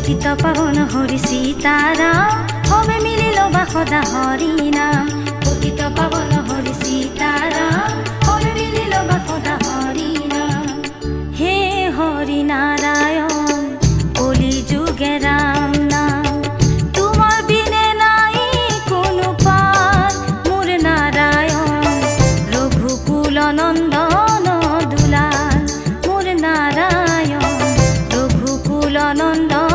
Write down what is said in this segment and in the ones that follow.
পতিত পাবন হৰি সীতাৰাম হবে মিলিল বা সদা হৰি নাম পতিত পাবন হৰি সীতাৰাম হবে মিলিল বা সদা হৰি নাম হে হৰি নাৰায়ণ কলি যুগে ৰাম নাম তোমাৰ বিনে নাই কোনো পাৰ মোৰ নাৰায়ণ ৰঘুকুল নন্দন দুলাল মোৰ নাৰায়ণ ৰঘুকুল নন্দন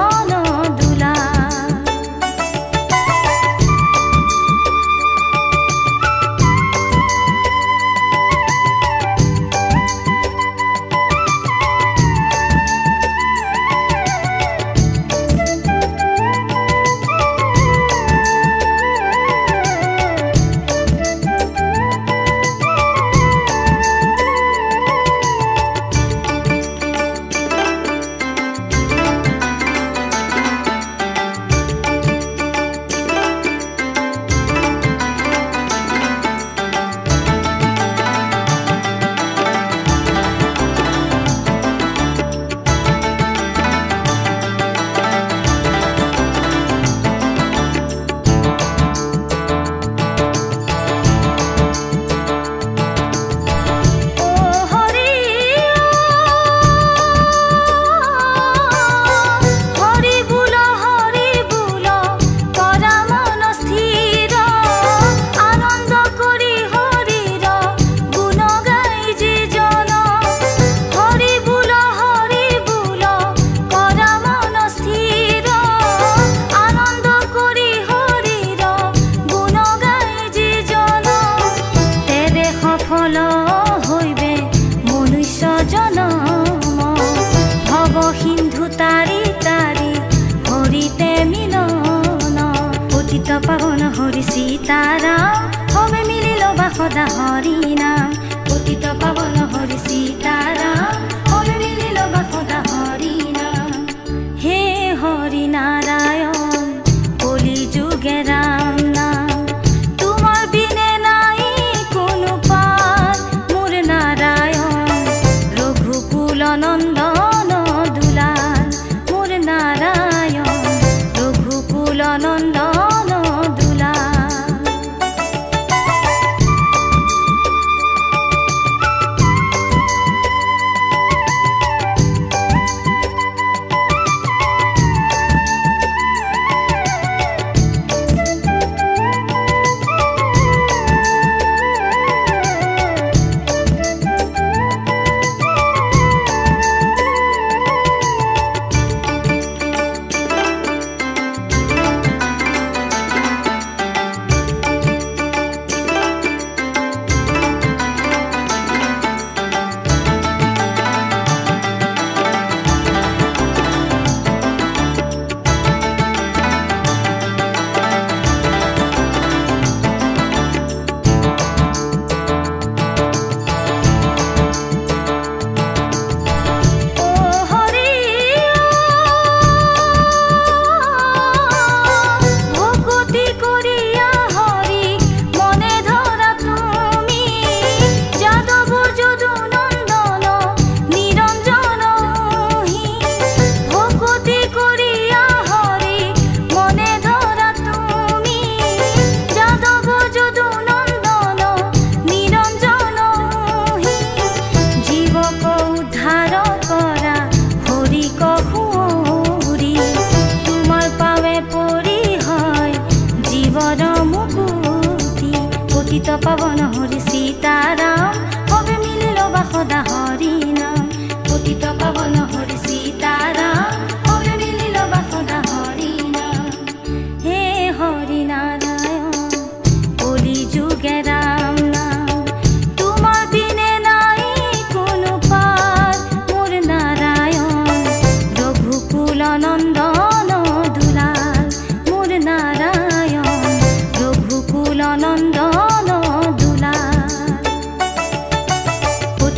পাবন হৰি সীতাৰাম হবে মিলিল বা সদা হৰি নাম পতিত পাবন হৰি সীতাৰাম হবে মিলিল বা সদা হৰি নাম হে হৰি নাৰায়ণ কলি যুগে ৰাম নাম তোমাৰ বিনে নাই কোনো পাৰ মোৰ নাৰায়ণ ৰঘুকুল নন্দন দুলাল মোৰ নাৰায়ণ ৰঘুকুল নন্দন পতিত পাবন হৰি সীতাৰাম হবে মিলিল বা সদা হৰি নাম পতিত পাবন হৰি সীতাৰাম হবে মিলিল বা সদা হৰি নাম হে হৰি নাৰায়ণ কলি যুগে ৰাম নাম তোমাৰ বিনে নাই কোনো পাৰ মোৰ নাৰায়ণ ৰঘুকুল নন্দন দুলাল মোৰ নাৰায়ণ ৰঘুকুল নন্দন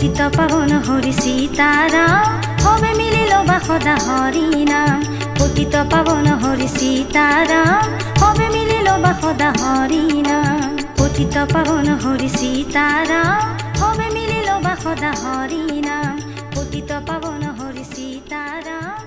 পতিত পাবন হৰি সীতাৰাম হবে মিলিল বা সদা হৰি নাম পতিত পাবন হৰি সীতাৰাম হবে মিলিল বা সদা হৰি নাম পতিত পাবন হৰি সীতাৰাম হবে মিলিল বা সদা হৰি নাম পতিত পাবন হৰি সীতাৰাম